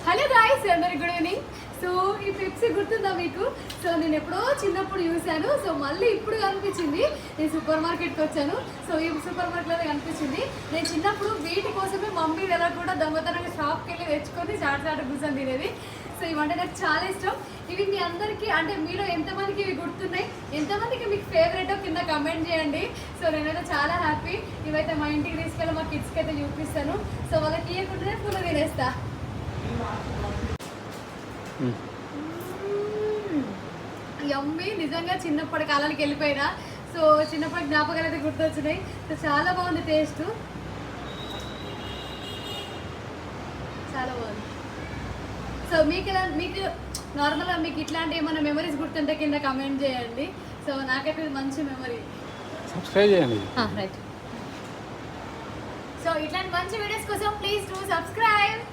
Hello guys, అందరికి good evening. So ఈ Pepsi గుర్తుందా మీకు? సో నేను ఎప్పుడో చిన్నప్పుడు చూశాను. సో మళ్ళీ ఇప్పుడు కనిపించింది. నేను సూపర్ మార్కెట్కి వచ్చాను. సో ఈ సూపర్ మార్కెట్లో కనిపించింది. నేను చిన్నప్పుడు వీటి కోసమే మమ్మీ ఎలా కూడా దొంగతనంగా షాప్కి వెళ్ళి తెచ్చుకొని చాటు కూర్చొని తినేది. సో ఇవంటే నాకు చాలా ఇష్టం. ఇవి మీ అందరికీ అంటే మీలో ఎంతమందికి ఇవి గుర్తున్నాయి, ఎంతమందికి మీకు ఫేవరెటో కింద కమెంట్ చేయండి. సో నేనైతే చాలా హ్యాపీ. ఇవైతే మా ఇంటికి తీసుకెళ్ళి మా కిడ్స్కి అయితే చూపిస్తాను. సో వాళ్ళకి ఇవ్వకుండానే పూలు తినేస్తా. యమ్మీ, నిజంగా చిన్నప్పటి కాలానికి వెళ్ళిపోయినా. సో చిన్నప్పటి జ్ఞాపకాలు అయితే గుర్తొచ్చినాయి. సో చాలా బాగుంది టేస్ట్, చాలా బాగుంది. సో మీకు నార్మల్గా మీకు ఇట్లాంటి ఏమైనా మెమరీస్ గుర్తుంటే కింద కమెంట్ చేయండి. సో నాకైతే మంచి మెమరీ. సబ్స్క్రైబ్ చేయండి. రైట్. సో ఇట్లాంటి మంచి వీడియోస్ కోసం ప్లీజ్ డూ సబ్స్క్రైబ్.